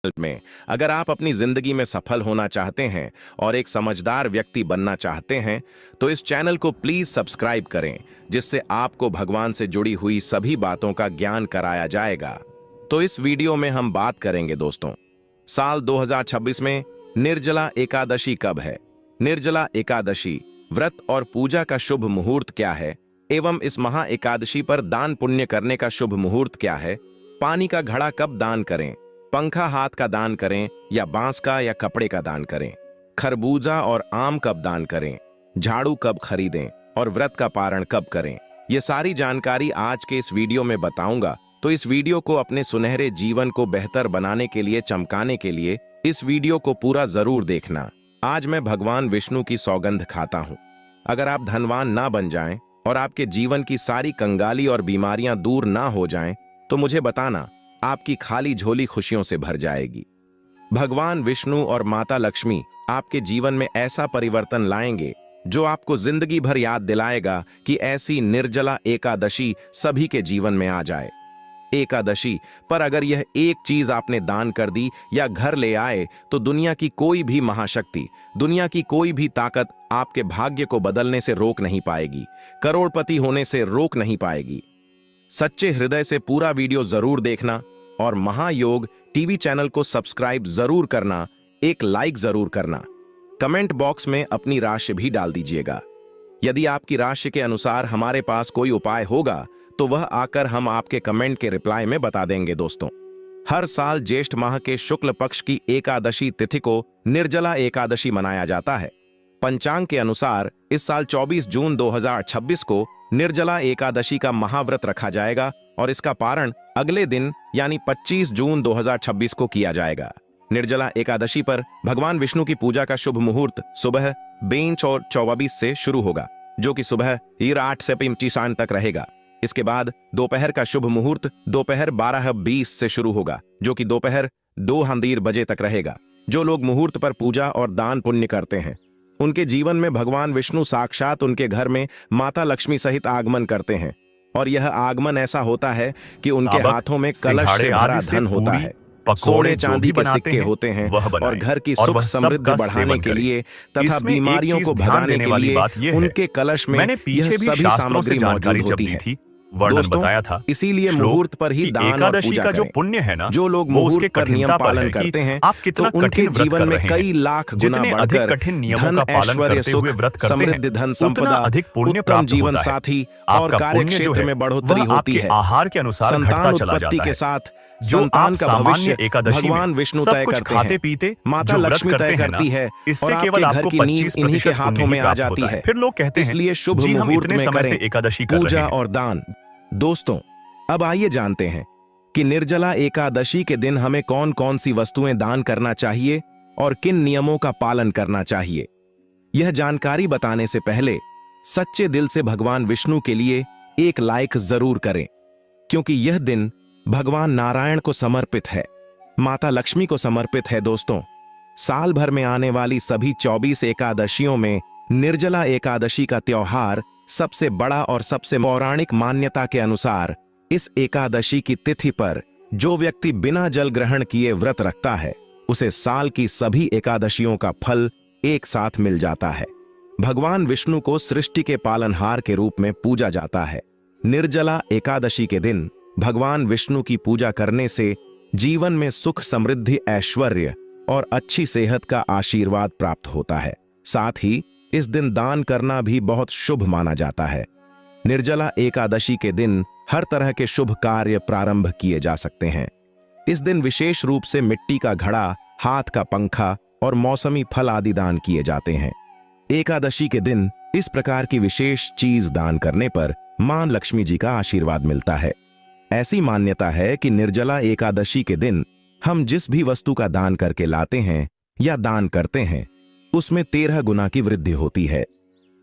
में अगर आप अपनी जिंदगी में सफल होना चाहते हैं और एक समझदार व्यक्ति बनना चाहते हैं तो इस चैनल को प्लीज सब्सक्राइब करें, जिससे आपको भगवान से जुड़ी हुई सभी बातों का ज्ञान कराया जाएगा। तो इस वीडियो में हम बात करेंगे दोस्तों, साल 2026 में निर्जला एकादशी कब है, निर्जला एकादशी व्रत और पूजा का शुभ मुहूर्त क्या है, एवं इस महा एकादशी पर दान पुण्य करने का शुभ मुहूर्त क्या है, पानी का घड़ा कब दान करें, पंखा हाथ का दान करें या बांस का या कपड़े का दान करें, खरबूजा और आम कब दान करें, झाड़ू कब खरीदें और व्रत का पारण कब करें, ये सारी जानकारी आज के इस वीडियो में बताऊंगा। तो इस वीडियो को अपने सुनहरे जीवन को बेहतर बनाने के लिए, चमकाने के लिए इस वीडियो को पूरा जरूर देखना। आज मैं भगवान विष्णु की सौगंध खाता हूं, अगर आप धनवान ना बन जाएं और आपके जीवन की सारी कंगाली और बीमारियां दूर ना हो जाएं, तो मुझे बताना, आपकी खाली झोली खुशियों से भर जाएगी। भगवान विष्णु और माता लक्ष्मी आपके जीवन में ऐसा परिवर्तन लाएंगे जो आपको जिंदगी भर याद दिलाएगा कि ऐसी निर्जला एकादशी सभी के जीवन में आ जाए। एकादशी पर अगर यह एक चीज आपने दान कर दी या घर ले आए तो दुनिया की कोई भी महाशक्ति, दुनिया की कोई भी ताकत आपके भाग्य को बदलने से रोक नहीं पाएगी, करोड़पति होने से रोक नहीं पाएगी। सच्चे हृदय से पूरा वीडियो जरूर देखना और महायोग टीवी चैनल को सब्सक्राइब जरूर करना, एक लाइक जरूर करना, कमेंट बॉक्स में अपनी राशि भी डाल दीजिएगा। यदि आपकी राशि के अनुसार हमारे पास कोई उपाय होगा तो वह आकर हम आपके कमेंट के रिप्लाई में बता देंगे। दोस्तों, हर साल ज्येष्ठ माह के शुक्ल पक्ष की एकादशी तिथि को निर्जला एकादशी मनाया जाता है। पंचांग के अनुसार इस साल 24 जून 2026 को निर्जला एकादशी का महाव्रत रखा जाएगा और इसका पारण अगले दिन यानी 25 जून 2026 को किया जाएगा। निर्जला एकादशी पर भगवान विष्णु की पूजा का शुभ मुहूर्त सुबह 24 से शुरू होगा, जो कि सुबह 8 से 5 तक रहेगा। इसके बाद दोपहर का शुभ मुहूर्त दोपहर 12:20 से शुरू होगा, जो कि दोपहर 2 बजे तक रहेगा। जो लोग मुहूर्त पर पूजा और दान पुण्य करते हैं उनके जीवन में भगवान विष्णु साक्षात उनके घर में माता लक्ष्मी सहित आगमन करते हैं, और यह आगमन ऐसा होता है कि उनके हाथों में कलश से भरा धन होता है, सोने चांदी के सिक्के होते हैं, और घर की सुख समृद्धि बढ़ाने के लिए तथा बीमारियों को भगाने के लिए उनके कलश में यह सभी सामग्री मौजूद होती है। वर्णन बताया था, इसीलिए मुहूर्त पर ही दान और एकादशी पूजा का जो करें। पुण्य है ना, जो लोग वो उसके मुहूर्त पर नियम पालन करते हैं आप कितना तो उनके कठिन व्रत जीवन कर में रहे कई हैं। लाख गुना जितने अधिक बढ़कर कठिन नियमों धन, का पालन ऐश्वर्य, करते हुए सुख, व्रत करते समृद्धि, हैं, धन उतना संपदा, अधिक पुण्य उत्तम प्राप्त जीवन होता है। साथी और आपका कार्य पुण्य जो क्षेत्र है में बढ़ोतरी वह होती आपके है। आहार के अनुसार संतान घटता चला उत्पत्ति जाता के है। साथ जो आप संतान का सामान्य भविष्य एकादशी भगवान में विष्णु सब तय कुछ करते खाते हैं। पीते माता जो व्रत लक्ष्मी करते तय हैं ना, करती है इससे और केवल आपके घर आपको की नींव 25% इन्हीं के हाथों पुण्य में ही आ प्राप्त जाती होता है। फिर लोग कहते हैं, इसलिए शुभ जी हम मुहूर्त इतने में समय से करें एकादशी कर रहे पूजा हैं। और दान। दोस्तों, अब आइए जानते हैं कि निर्जला एकादशी के दिन हमें कौन कौन सी वस्तुएं दान करना चाहिए और किन नियमों का पालन करना चाहिए। यह जानकारी बताने से पहले सच्चे दिल से भगवान विष्णु के लिए एक लाइक जरूर करें, क्योंकि यह दिन भगवान नारायण को समर्पित है, माता लक्ष्मी को समर्पित है। दोस्तों, साल भर में आने वाली सभी 24 एकादशियों में निर्जला एकादशी का त्योहार सबसे बड़ा और सबसे पौराणिक मान्यता के अनुसार इस एकादशी की तिथि पर जो व्यक्ति बिना जल ग्रहण किए व्रत रखता है उसे साल की सभी एकादशियों का फल एक साथ मिल जाता है। भगवान विष्णु को सृष्टि के पालनहार के रूप में पूजा जाता है। निर्जला एकादशी के दिन भगवान विष्णु की पूजा करने से जीवन में सुख, समृद्धि, ऐश्वर्य और अच्छी सेहत का आशीर्वाद प्राप्त होता है। साथ ही इस दिन दान करना भी बहुत शुभ माना जाता है। निर्जला एकादशी के दिन हर तरह के शुभ कार्य प्रारंभ किए जा सकते हैं। इस दिन विशेष रूप से मिट्टी का घड़ा, हाथ का पंखा और मौसमी फल आदि दान किए जाते हैं। एकादशी के दिन इस प्रकार की विशेष चीज दान करने पर मां लक्ष्मी जी का आशीर्वाद मिलता है। ऐसी मान्यता है कि निर्जला एकादशी के दिन हम जिस भी वस्तु का दान करके लाते हैं या दान करते हैं उसमें 13 गुना की वृद्धि होती है।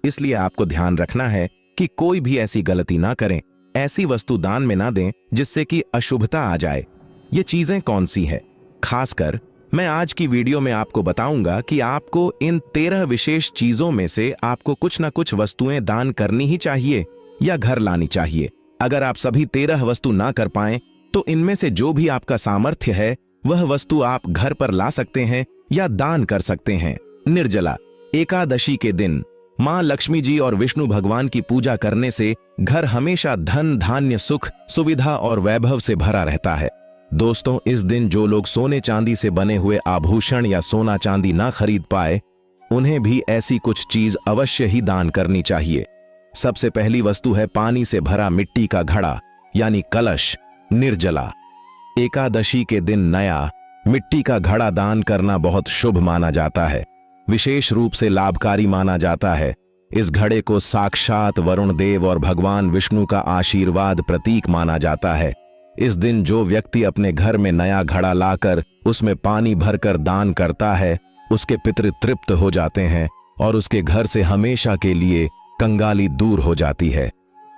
इसलिए आपको ध्यान रखना है कि कोई भी ऐसी गलती ना करें, ऐसी वस्तु दान में ना दें जिससे कि अशुभता आ जाए। ये चीजें कौन सी हैं? खासकर मैं आज की वीडियो में आपको बताऊंगा कि आपको इन 13 विशेष चीजों में से आपको कुछ ना कुछ वस्तुएं दान करनी ही चाहिए या घर लानी चाहिए। अगर आप सभी 13 वस्तु ना कर पाएं तो इनमें से जो भी आपका सामर्थ्य है वह वस्तु आप घर पर ला सकते हैं या दान कर सकते हैं। निर्जला एकादशी के दिन मां लक्ष्मी जी और विष्णु भगवान की पूजा करने से घर हमेशा धन धान्य सुख सुविधा और वैभव से भरा रहता है। दोस्तों, इस दिन जो लोग सोने चांदी से बने हुए आभूषण या सोना चांदी ना खरीद पाए, उन्हें भी ऐसी कुछ चीज अवश्य ही दान करनी चाहिए। सबसे पहली वस्तु है पानी से भरा मिट्टी का घड़ा यानी कलश। निर्जला एकादशी के दिन नया मिट्टी का घड़ा दान करना बहुत शुभ माना जाता है, विशेष रूप से लाभकारी माना जाता है। इस घड़े को साक्षात वरुण देव और भगवान विष्णु का आशीर्वाद प्रतीक माना जाता है। इस दिन जो व्यक्ति अपने घर में नया घड़ा लाकर उसमें पानी भरकर दान करता है, उसके पितृ तृप्त हो जाते हैं और उसके घर से हमेशा के लिए कंगाली दूर हो जाती है।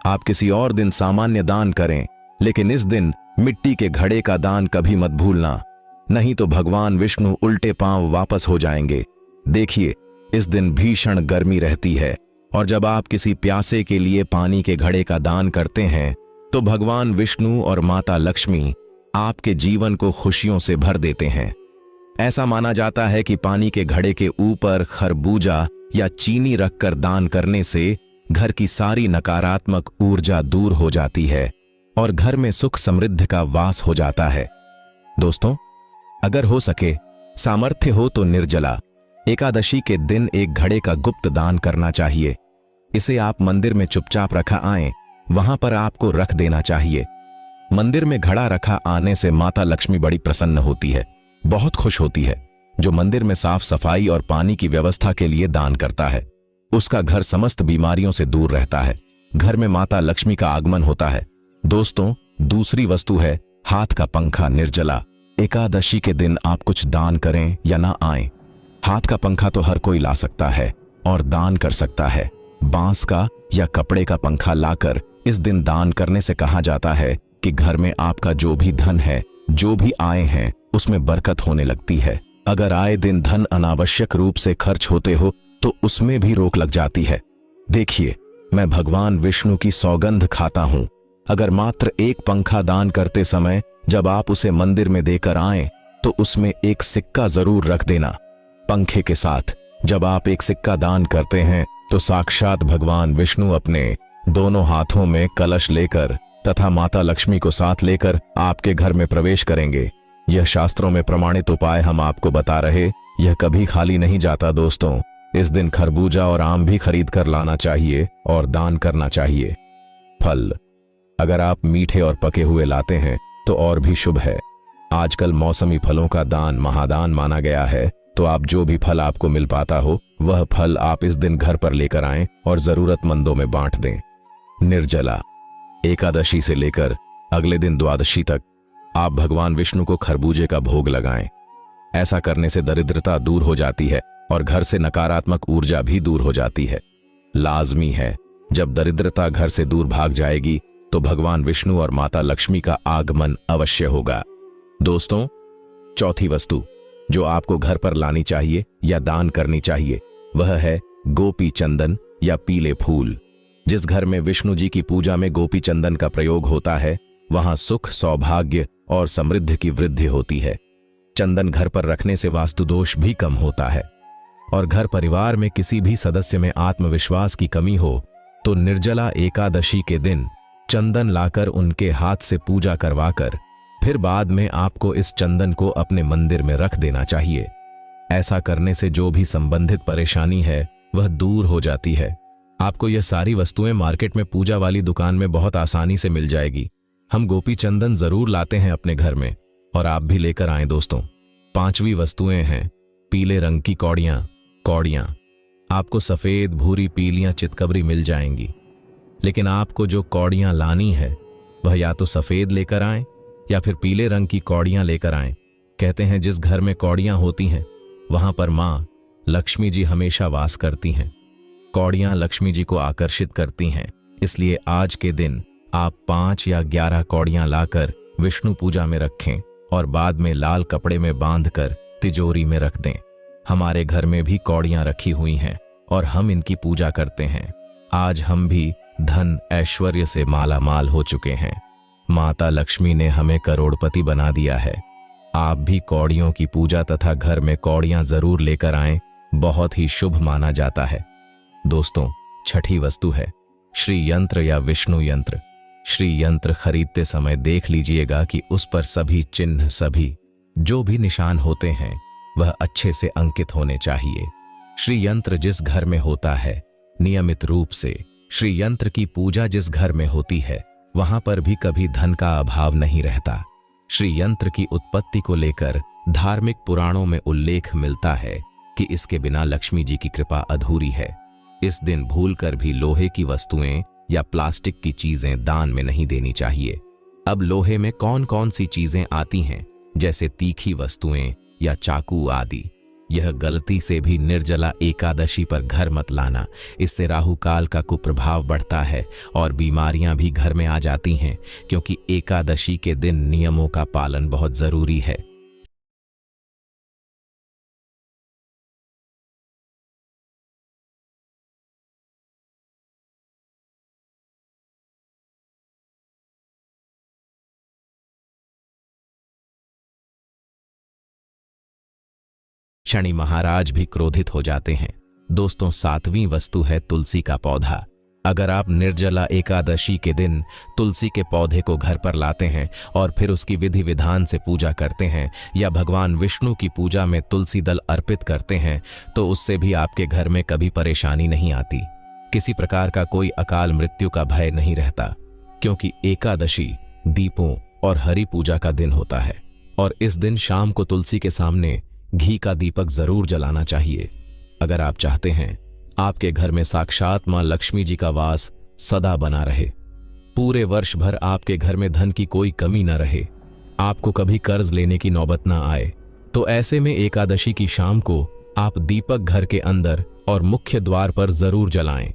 आप किसी और दिन सामान्य दान करें, लेकिन इस दिन मिट्टी के घड़े का दान कभी मत भूलना, नहीं तो भगवान विष्णु उल्टे पांव वापस हो जाएंगे। देखिए, इस दिन भीषण गर्मी रहती है और जब आप किसी प्यासे के लिए पानी के घड़े का दान करते हैं तो भगवान विष्णु और माता लक्ष्मी आपके जीवन को खुशियों से भर देते हैं। ऐसा माना जाता है कि पानी के घड़े के ऊपर खरबूजा या चीनी रखकर दान करने से घर की सारी नकारात्मक ऊर्जा दूर हो जाती है और घर में सुख समृद्धि का वास हो जाता है। दोस्तों, अगर हो सके, सामर्थ्य हो तो निर्जला एकादशी के दिन एक घड़े का गुप्त दान करना चाहिए। इसे आप मंदिर में चुपचाप रखा आएं, वहां पर आपको रख देना चाहिए। मंदिर में घड़ा रखा आने से माता लक्ष्मी बड़ी प्रसन्न होती है, बहुत खुश होती है। जो मंदिर में साफ सफाई और पानी की व्यवस्था के लिए दान करता है, उसका घर समस्त बीमारियों से दूर रहता है। घर में माता लक्ष्मी का आगमन होता है। दोस्तों, दूसरी वस्तु है हाथ का पंखा। निर्जला एकादशी के दिन आप कुछ दान करें या ना आए, हाथ का पंखा तो हर कोई ला सकता है और दान कर सकता है। बांस का या कपड़े का पंखा लाकर इस दिन दान करने से कहा जाता है कि घर में आपका जो भी धन है, जो भी आए हैं, उसमें बरकत होने लगती है। अगर आए दिन धन अनावश्यक रूप से खर्च होते हो तो उसमें भी रोक लग जाती है। देखिए, मैं भगवान विष्णु की सौगंध खाता हूं, अगर मात्र एक पंखा दान करते समय जब आप उसे मंदिर में देकर आएं तो उसमें एक सिक्का जरूर रख देना। पंखे के साथ जब आप एक सिक्का दान करते हैं तो साक्षात भगवान विष्णु अपने दोनों हाथों में कलश लेकर तथा माता लक्ष्मी को साथ लेकर आपके घर में प्रवेश करेंगे। यह शास्त्रों में प्रमाणित उपाय हम आपको बता रहे, यह कभी खाली नहीं जाता। दोस्तों, इस दिन खरबूजा और आम भी खरीद कर लाना चाहिए और दान करना चाहिए। फल, अगर आप मीठे और पके हुए लाते हैं तो और भी शुभ है। आजकल मौसमी फलों का दान महादान माना गया है, तो आप जो भी फल आपको मिल पाता हो वह फल आप इस दिन घर पर लेकर आएं और जरूरतमंदों में बांट दें। निर्जला एकादशी से लेकर अगले दिन द्वादशी तक आप भगवान विष्णु को खरबूजे का भोग लगाएं। ऐसा करने से दरिद्रता दूर हो जाती है और घर से नकारात्मक ऊर्जा भी दूर हो जाती है। लाजमी है, जब दरिद्रता घर से दूर भाग जाएगी तो भगवान विष्णु और माता लक्ष्मी का आगमन अवश्य होगा। दोस्तों, चौथी वस्तु जो आपको घर पर लानी चाहिए या दान करनी चाहिए वह है गोपी चंदन या पीले फूल। जिस घर में विष्णु जी की पूजा में गोपी चंदन का प्रयोग होता है, वहां सुख, सौभाग्य और समृद्धि की वृद्धि होती है। चंदन घर पर रखने से वास्तु दोष भी कम होता है और घर परिवार में किसी भी सदस्य में आत्मविश्वास की कमी हो तो निर्जला एकादशी के दिन चंदन लाकर उनके हाथ से पूजा करवाकर फिर बाद में आपको इस चंदन को अपने मंदिर में रख देना चाहिए। ऐसा करने से जो भी संबंधित परेशानी है वह दूर हो जाती है। आपको यह सारी वस्तुएं मार्केट में पूजा वाली दुकान में बहुत आसानी से मिल जाएगी। हम गोपी चंदन जरूर लाते हैं अपने घर में और आप भी लेकर आएं। दोस्तों, पांचवी वस्तुएं हैं पीले रंग की कौड़ियां। कौड़ियां आपको सफेद, भूरी, पीलियां चितकबरी मिल जाएंगी, लेकिन आपको जो कौड़ियां लानी है वह या तो सफेद लेकर आएं या फिर पीले रंग की कौड़ियां लेकर आएं। कहते हैं जिस घर में कौड़ियां होती हैं वहां पर मां लक्ष्मी जी हमेशा वास करती हैं। कौड़ियां लक्ष्मी जी को आकर्षित करती हैं, इसलिए आज के दिन आप 5 या 11 कौड़ियां लाकर विष्णु पूजा में रखें और बाद में लाल कपड़े में बांधकर तिजोरी में रख दें। हमारे घर में भी कौड़ियां रखी हुई हैं और हम इनकी पूजा करते हैं। आज हम भी धन ऐश्वर्य से माला माल हो चुके हैं। माता लक्ष्मी ने हमें करोड़पति बना दिया है। आप भी कौड़ियों की पूजा तथा घर में कौड़ियां जरूर लेकर आएं, बहुत ही शुभ माना जाता है। दोस्तों, छठी वस्तु है श्री यंत्र या विष्णु यंत्र। श्री यंत्र खरीदते समय देख लीजिएगा कि उस पर सभी चिन्ह, सभी जो भी निशान होते हैं वह अच्छे से अंकित होने चाहिए। श्री यंत्र जिस घर में होता है, नियमित रूप से श्री यंत्र की पूजा जिस घर में होती है, वहां पर भी कभी धन का अभाव नहीं रहता। श्री यंत्र की उत्पत्ति को लेकर धार्मिक पुराणों में उल्लेख मिलता है कि इसके बिना लक्ष्मी जी की कृपा अधूरी है। इस दिन भूलकर भी लोहे की वस्तुएं या प्लास्टिक की चीजें दान में नहीं देनी चाहिए। अब लोहे में कौन कौन सी चीजें आती हैं, जैसे तीखी वस्तुएं या चाकू आदि, यह गलती से भी निर्जला एकादशी पर घर मत लाना। इससे राहु काल का कुप्रभाव बढ़ता है और बीमारियां भी घर में आ जाती हैं, क्योंकि एकादशी के दिन नियमों का पालन बहुत जरूरी है। शनि महाराज भी क्रोधित हो जाते हैं। दोस्तों, 7वीं वस्तु है तुलसी का पौधा। अगर आप निर्जला एकादशी के दिन तुलसी के पौधे को घर पर लाते हैं और फिर उसकी विधि विधान से पूजा करते हैं, या भगवान विष्णु की पूजा में तुलसी दल अर्पित करते हैं, तो उससे भी आपके घर में कभी परेशानी नहीं आती। किसी प्रकार का कोई अकाल मृत्यु का भय नहीं रहता, क्योंकि एकादशी दीपों और हरि पूजा का दिन होता है और इस दिन शाम को तुलसी के सामने घी का दीपक जरूर जलाना चाहिए। अगर आप चाहते हैं आपके घर में साक्षात मां लक्ष्मी जी का वास सदा बना रहे, पूरे वर्ष भर आपके घर में धन की कोई कमी न रहे, आपको कभी कर्ज लेने की नौबत ना आए, तो ऐसे में एकादशी की शाम को आप दीपक घर के अंदर और मुख्य द्वार पर जरूर जलाएं।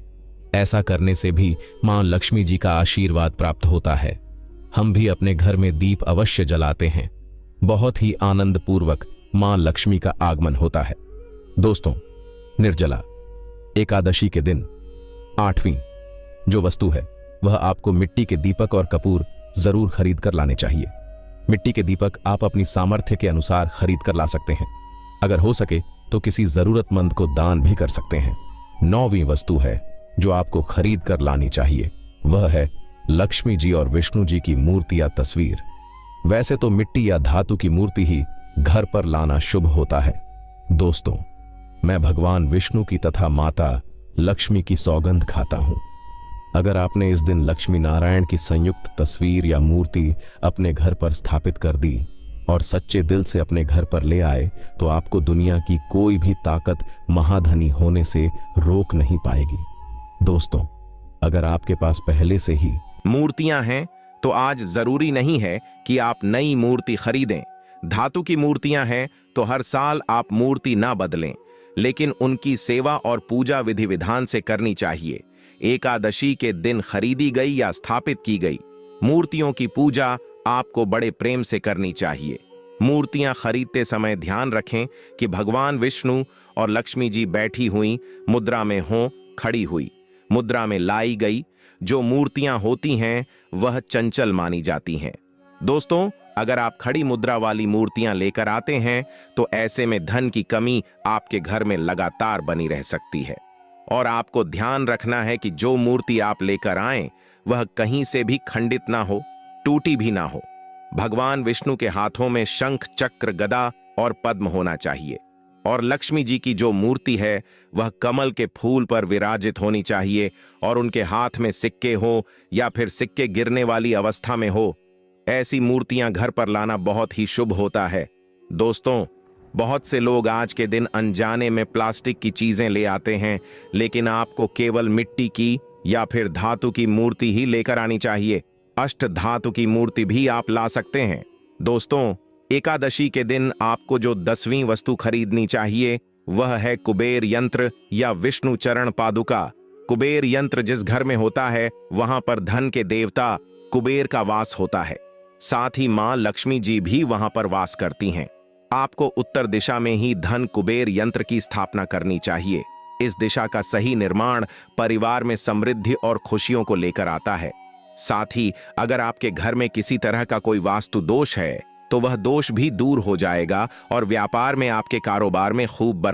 ऐसा करने से भी मां लक्ष्मी जी का आशीर्वाद प्राप्त होता है। हम भी अपने घर में दीप अवश्य जलाते हैं। बहुत ही आनंद पूर्वक मां लक्ष्मी का आगमन होता है। दोस्तों, निर्जला एकादशी के दिन 8वीं जो वस्तु है वह आपको मिट्टी के दीपक और कपूर जरूर खरीद कर लाने चाहिए। मिट्टी के दीपक आप अपनी सामर्थ्य के अनुसार खरीद कर ला सकते हैं। अगर हो सके तो किसी जरूरतमंद को दान भी कर सकते हैं। 9वीं वस्तु है जो आपको खरीद कर लानी चाहिए, वह है लक्ष्मी जी और विष्णु जी की मूर्ति या तस्वीर। वैसे तो मिट्टी या धातु की मूर्ति ही घर पर लाना शुभ होता है। दोस्तों, मैं भगवान विष्णु की तथा माता लक्ष्मी की सौगंध खाता हूं। अगर आपने इस दिन लक्ष्मी नारायण की संयुक्त तस्वीर या मूर्ति अपने घर पर स्थापित कर दी और सच्चे दिल से अपने घर पर ले आए, तो आपको दुनिया की कोई भी ताकत महाधनी होने से रोक नहीं पाएगी। दोस्तों, अगर आपके पास पहले से ही मूर्तियां हैं तो आज जरूरी नहीं है कि आप नई मूर्ति खरीदें। धातु की मूर्तियां हैं तो हर साल आप मूर्ति ना बदलें, लेकिन उनकी सेवा और पूजा विधि विधान से करनी चाहिए। एकादशी के दिन खरीदी गई या स्थापित की गई मूर्तियों की पूजा आपको बड़े प्रेम से करनी चाहिए। मूर्तियां खरीदते समय ध्यान रखें कि भगवान विष्णु और लक्ष्मी जी बैठी हुई मुद्रा में हों, खड़ी हुई मुद्रा में लाई गई जो मूर्तियां होती हैं वह चंचल मानी जाती हैं। दोस्तों, अगर आप खड़ी मुद्रा वाली मूर्तियां लेकर आते हैं तो ऐसे में धन की कमी आपके घर में लगातार बनी रह सकती है। और आपको ध्यान रखना है कि जो मूर्ति आप लेकर आएं वह कहीं से भी खंडित ना हो, टूटी भी ना हो। भगवान विष्णु के हाथों में शंख, चक्र, गदा और पद्म होना चाहिए और लक्ष्मी जी की जो मूर्ति है वह कमल के फूल पर विराजित होनी चाहिए और उनके हाथ में सिक्के हो या फिर सिक्के गिरने वाली अवस्था में हो। ऐसी मूर्तियां घर पर लाना बहुत ही शुभ होता है। दोस्तों, बहुत से लोग आज के दिन अनजाने में प्लास्टिक की चीजें ले आते हैं, लेकिन आपको केवल मिट्टी की या फिर धातु की मूर्ति ही लेकर आनी चाहिए। अष्ट धातु की मूर्ति भी आप ला सकते हैं। दोस्तों, एकादशी के दिन आपको जो 10वीं वस्तु खरीदनी चाहिए वह है कुबेर यंत्र या विष्णु चरण पादुका। कुबेर यंत्र जिस घर में होता है वहां पर धन के देवता कुबेर का वास होता है। साथ ही मां लक्ष्मी जी भी वहां पर वास करती हैं। आपको उत्तर दिशा में ही धन कुबेर यंत्र की स्थापना करनी चाहिए। इस दिशा का सही निर्माण परिवार में समृद्धि और खुशियों को लेकर आता है। साथ ही अगर आपके घर में किसी तरह का कोई वास्तु दोष है तो वह दोष भी दूर हो जाएगा और व्यापार में आपके कारोबार में खूब